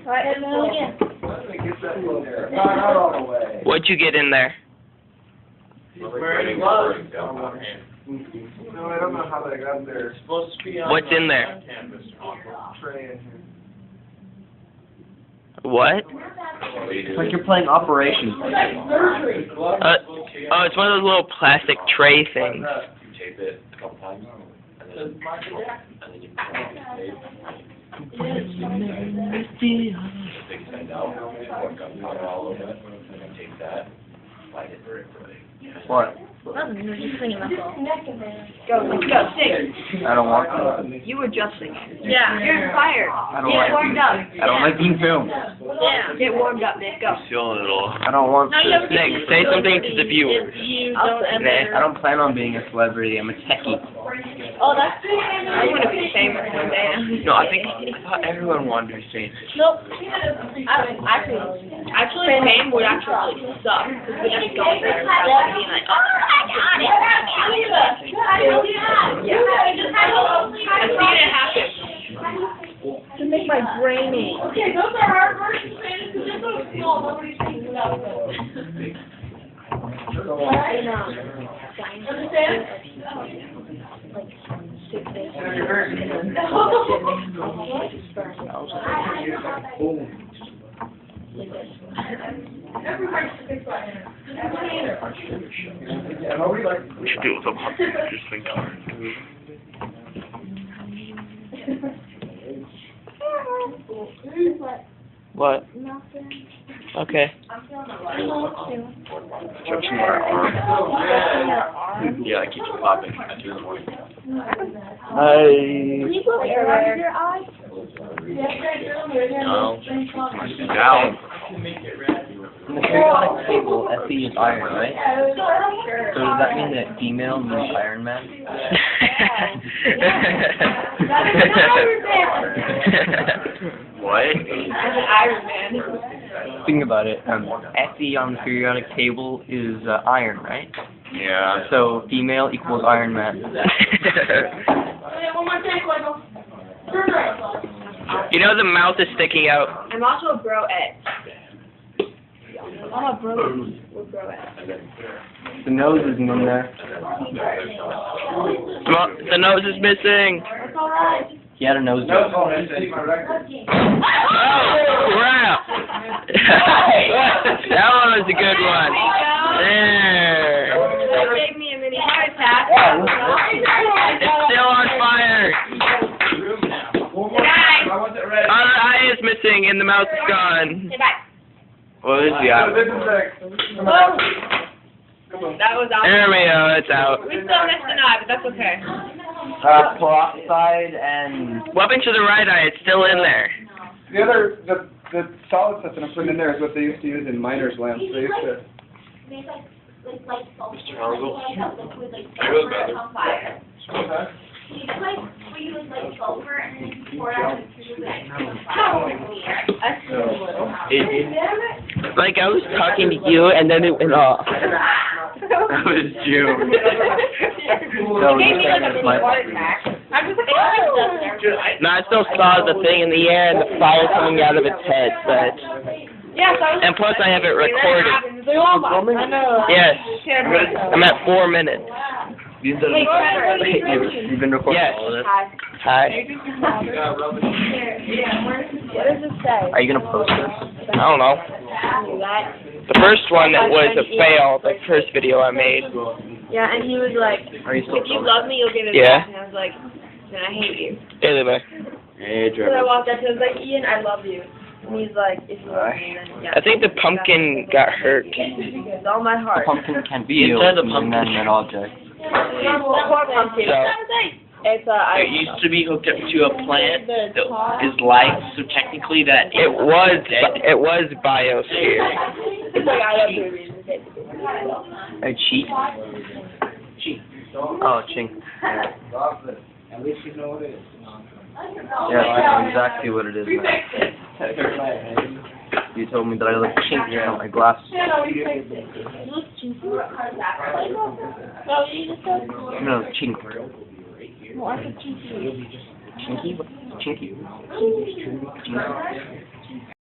Alright, go again. What'd you get in there? No, I don't know how they got there. It's supposed to be on What's in there? tray in here. What? It's like you're playing Operations. Oh, it's one of those little plastic tray things. You tape it a couple times, and then you put it on the tape. They send out, pour gunpowder all over it, and then take that, light it for it. What? Nothing, you were just singing, that's all. Go, sing. I don't want to. You were just singing. Yeah. You're inspired. I don't Get like. warmed up. I don't like being filmed. Yeah. Get warmed up, Nick. Go. Feeling a little. I don't want No, you to. don't Nick, say something to the viewers. You I'll don't say ever... I don't plan on being a celebrity. I'm a techie. Oh, that's... I want to be famous one day. No, I thought everyone wanted to be famous. Nope. Actually, fame would actually really suck. Because we'd have to go there and being like, oh, I got it. Yeah. I've seen it happen. To make my brain ache. Okay, those are our versions, because they're so small, nobody's thinking about them. Understand? Everybody's big button. We should do it with a interesting car. What? Okay. Stretching my arm. Yeah, I keep it popping at 2 in the morning. Hi. Can you put air around your eyes? No. Down. In the periodic table, Fe is iron, right? So does that mean that female means Iron Man? What? As an Iron Man. Think about it. Fe on the periodic table is iron, right? Yeah. So female equals Iron Man. Okay, one more take, Michael. Turn right. You know the mouth is sticking out. I'm also a bro Ed. I'm a bro. We're bro Ed. The nose isn't in there. The nose is missing. That's all right. He had a nose No, job. oh, that's my record. Oh, crap. That one was a good one. There. That gave me a mini heart attack. It's still on fire. I wasn't ready. The eye is missing and the mouth is gone. Say bye. What is the So eye? this is like, That was awesome. There we go, it's out. We still missed an eye, but that's okay. Peroxide and... What happened to the right eye? It's still in there. the solid stuff that I'm putting in there is what they used to use in miners' lamps. They used to. Mr. Harville? Like, I was talking to you and then it went off. That was June. So It gave me like a it's mini my- heart attack. I'm just like, oh. No, I still saw the thing in the air and the fire coming out of its head, but... Yeah, so I was And plus I have it recorded. Yes. I'm at 4 minutes. You've been recording Yes. all of this? Hi. What does it say? Are you gonna post this? I don't know. The first one was a fail, the first video I made. Yeah, and he was like, Are you still if you filming? love me, you'll get it Yeah. back. And I was like, then I hate you. Hey, bye. Hey, So I walked up to him, I was like, Ian, I love you. And he's like, if you love me, then yeah. I think the pumpkin got hurt. With all my The heart. pumpkin can't The be inside of the an pumpkin. inanimate object. Poor pumpkin. So, It's It used to be hooked up to a plant that is light, so technically that it was biosphere. It's like, I love you. A cheat? Oh, chink. At least you know what it is. Yeah, I know exactly what it is now. You told me that I look chinky on my glasses. No, chink. Chinky? What? Chinky? Chinky.